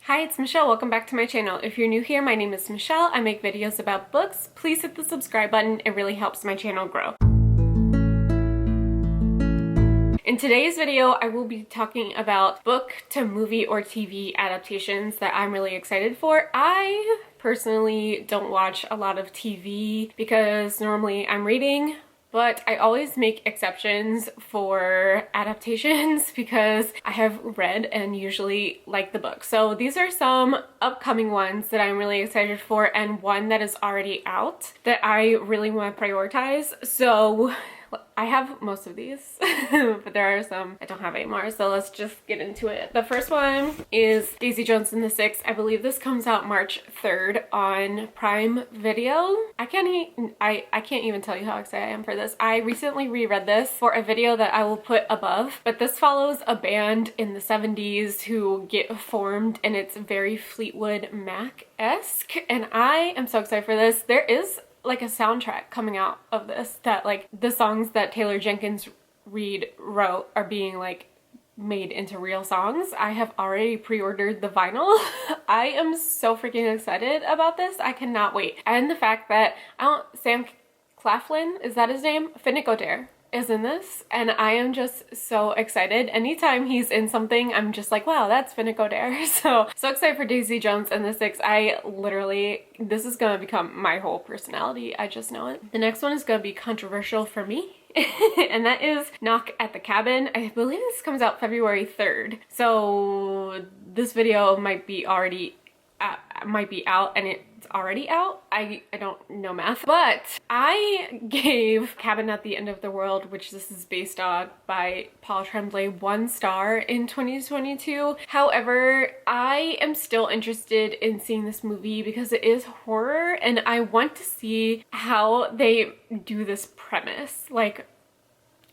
Hi, it's Michelle. Welcome back to my channel. If you're new here, my name is Michelle. I make videos about books. Please hit the subscribe button. It really helps my channel grow. In today's video, I will be talking about book to movie or TV adaptations that I'm really excited for. I personally don't watch a lot of TV because normally I'm reading, but I always make exceptions for adaptations because I have read and usually like the book. So these are some upcoming ones that I'm really excited for, and one that is already out that I really want to prioritize. So I have most of these, but there are some I don't have anymore, so let's just get into it. The first one is Daisy Jones and the Six. I believe this comes out March 3rd on Prime Video. I can't even tell you how excited I am for this. I recently reread this for a video that I will put above, but this follows a band in the 70s who get formed, and it's very Fleetwood Mac-esque, and I am so excited for this. There is like a soundtrack coming out of this that like the songs that Taylor Jenkins Reid wrote are being like made into real songs. I have already pre-ordered the vinyl. I am so freaking excited about this. I cannot wait. And the fact that Sam Claflin, is that his name? Finnick Odair is in this, and I am just so excited. Anytime he's in something, I'm just like, wow, that's Finnick Odair. So excited for Daisy Jones and the Six. This is gonna become my whole personality. I just know it. The next one is gonna be controversial for me. And that is Knock at the Cabin. I believe this comes out February 3rd. So this video might be out, and it's already out. I don't know math, but I gave Cabin at the End of the World, which this is based on by Paul Tremblay, 1 star in 2022. However, I am still interested in seeing this movie because it is horror, and I want to see how they do this premise. Like,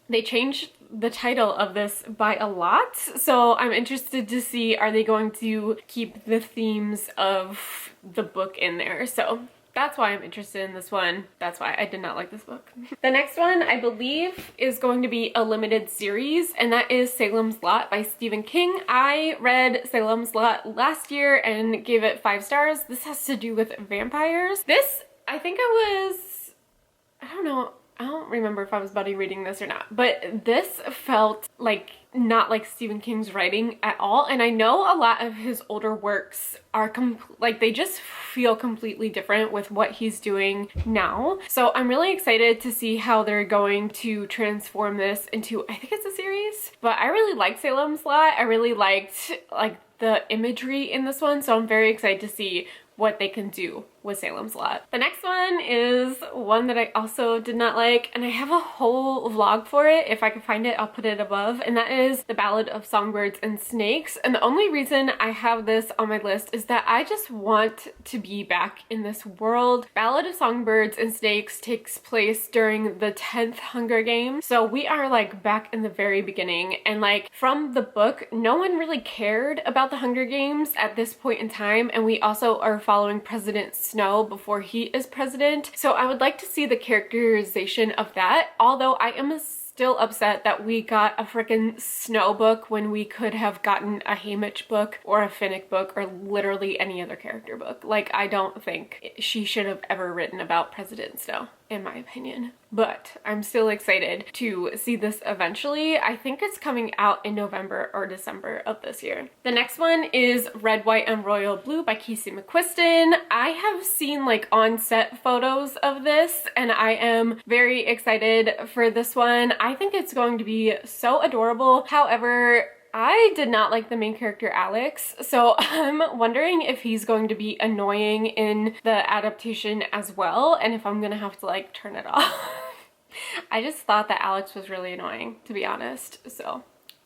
they changed the title of this by a lot, so I'm interested to see, are they going to keep the themes of the book in there? So that's why I'm interested in this one. That's why I did not like this book. The next one, I believe, is going to be a limited series, and that is Salem's Lot by Stephen King. I read Salem's Lot last year and gave it 5 stars. This has to do with vampires. This, I think I don't remember if I was buddy reading this or not, but this felt like not like Stephen King's writing at all. And I know a lot of his older works are they just feel completely different with what he's doing now. So I'm really excited to see how they're going to transform this into, I think it's a series, but I really liked Salem's Lot. I really liked like the imagery in this one, so I'm very excited to see what they can do with Salem's Lot. The next one is one that I also did not like, and I have a whole vlog for it. If I can find it, I'll put it above, and that is The Ballad of Songbirds and Snakes. And the only reason I have this on my list is that I just want to be back in this world. Ballad of Songbirds and Snakes takes place during the 10th Hunger Games, so we are like back in the very beginning, and like from the book, no one really cared about the Hunger Games at this point in time, and we also are following President Snow before he is president. So I would like to see the characterization of that, although I am still upset that we got a freaking Snow book when we could have gotten a Haymitch book or a Finnick book or literally any other character book. Like, I don't think she should have ever written about President Snow, in my opinion. But I'm still excited to see this eventually. I think it's coming out in November or December of this year. The next one is Red, White, and Royal Blue by Casey McQuiston. I have seen like on-set photos of this, and I am very excited for this one. I think it's going to be so adorable. However, I did not like the main character Alex, so I'm wondering if he's going to be annoying in the adaptation as well, and if I'm gonna have to like turn it off. I just thought that Alex was really annoying, to be honest, so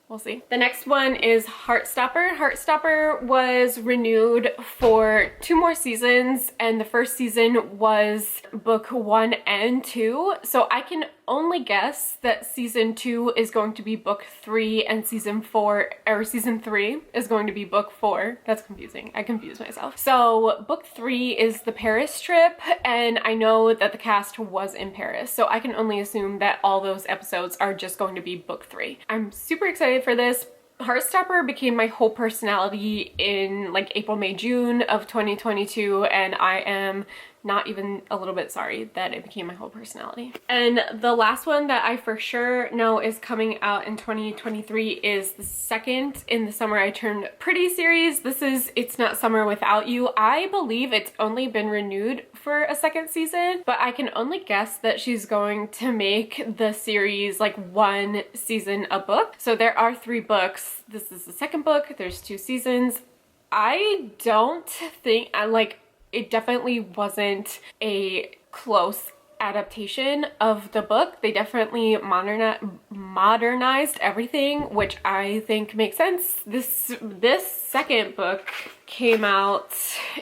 we'll see. The next one is Heartstopper. Heartstopper was renewed for 2 more seasons, and the first season was book 1 and 2, so I can only guess that season 2 is going to be book 3 and season 3 is going to be book 4. That's confusing. I confused myself. So book 3 is the Paris trip, and I know that the cast was in Paris, so I can only assume that all those episodes are just going to be book 3. I'm super excited for this. Heartstopper became my whole personality in like April, May, June of 2022, and I am not even a little bit sorry that it became my whole personality. And the last one that I for sure know is coming out in 2023 is the second in the Summer I Turned Pretty series. This is It's Not Summer Without You. I believe it's only been renewed for a second season, but I can only guess that she's going to make the series like one season a book. So there are 3 books. This is the second book. There's 2 seasons. I don't think it definitely wasn't a close adaptation of the book. They definitely modernized everything, which I think makes sense. This second book came out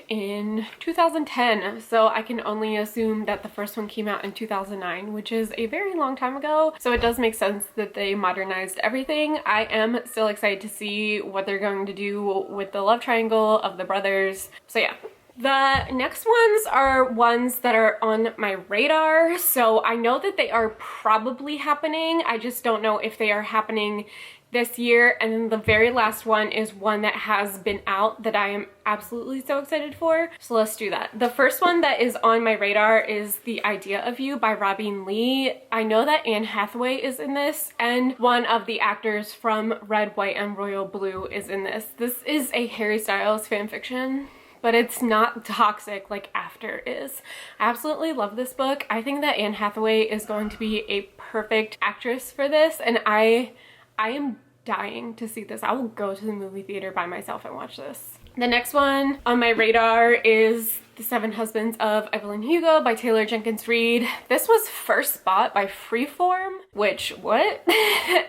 in 2010, so I can only assume that the first one came out in 2009, which is a very long time ago. So it does make sense that they modernized everything. I am still excited to see what they're going to do with the love triangle of the brothers. So yeah. The next ones are ones that are on my radar, so I know that they are probably happening. I just don't know if they are happening this year. And then the very last one is one that has been out that I am absolutely so excited for. So let's do that. The first one that is on my radar is The Idea of You by Robin Lee. I know that Anne Hathaway is in this, and one of the actors from Red, White, and Royal Blue is in this. This is a Harry Styles fanfiction, but it's not toxic like After is. I absolutely love this book. I think that Anne Hathaway is going to be a perfect actress for this, and I am dying to see this. I will go to the movie theater by myself and watch this. The next one on my radar is The 7 Husbands of Evelyn Hugo by Taylor Jenkins Reid. This was first bought by Freeform, which, what?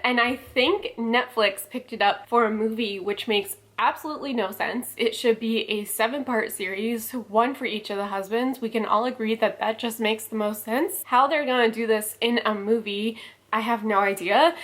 And I think Netflix picked it up for a movie, which makes absolutely no sense. It should be a 7-part series, 1 for each of the husbands. We can all agree that that just makes the most sense. How they're gonna do this in a movie, I have no idea.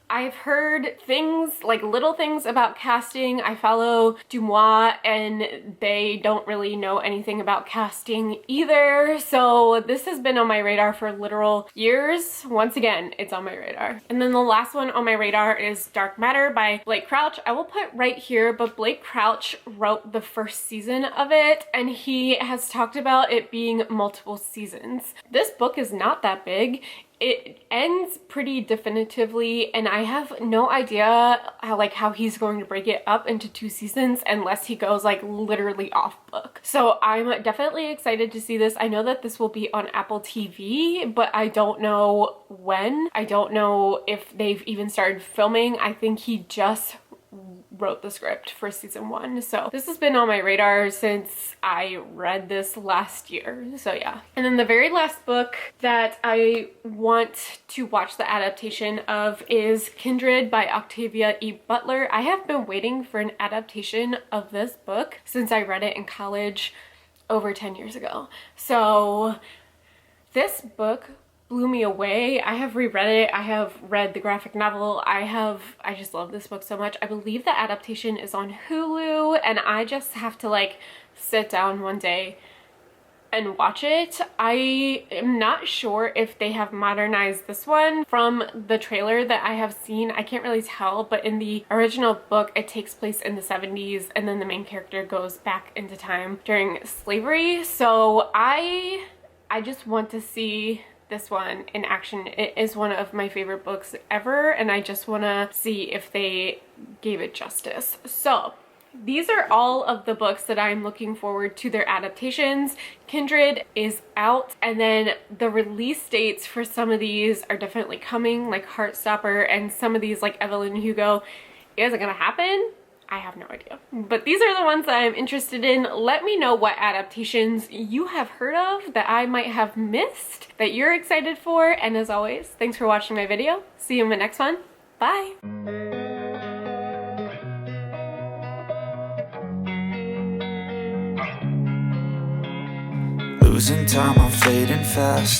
I've heard things, like little things about casting. I follow Dumois and they don't really know anything about casting either. So this has been on my radar for literal years. Once again, it's on my radar. And then the last one on my radar is Dark Matter by Blake Crouch. I will put right here, but Blake Crouch wrote the first season of it and he has talked about it being multiple seasons. This book is not that big. It ends pretty definitively and I have no idea how he's going to break it up into 2 seasons unless he goes like literally off book. So I'm definitely excited to see this. I know that this will be on Apple TV, but I don't know when. I don't know if they've even started filming. I think he just wrote the script for season 1. So this has been on my radar since I read this last year. So yeah. And then the very last book that I want to watch the adaptation of is Kindred by Octavia E. Butler. I have been waiting for an adaptation of this book since I read it in college over 10 years ago. So this book blew me away. I have reread it. I have read the graphic novel. I just love this book so much. I believe the adaptation is on Hulu and I just have to like sit down one day and watch it. I am not sure if they have modernized this one. From the trailer that I have seen, I can't really tell, but in the original book it takes place in the 70s and then the main character goes back into time during slavery. So I just want to see this one in action. It is one of my favorite books ever and I just want to see if they gave it justice. So these are all of the books that I'm looking forward to their adaptations. Kindred is out and then the release dates for some of these are definitely coming, like Heartstopper, and some of these like Evelyn Hugo. Is it gonna happen? I have no idea. But these are the ones that I'm interested in. Let me know what adaptations you have heard of that I might have missed, that you're excited for. And as always, thanks for watching my video. See you in the next one. Bye! Losing time, I'm fading fast.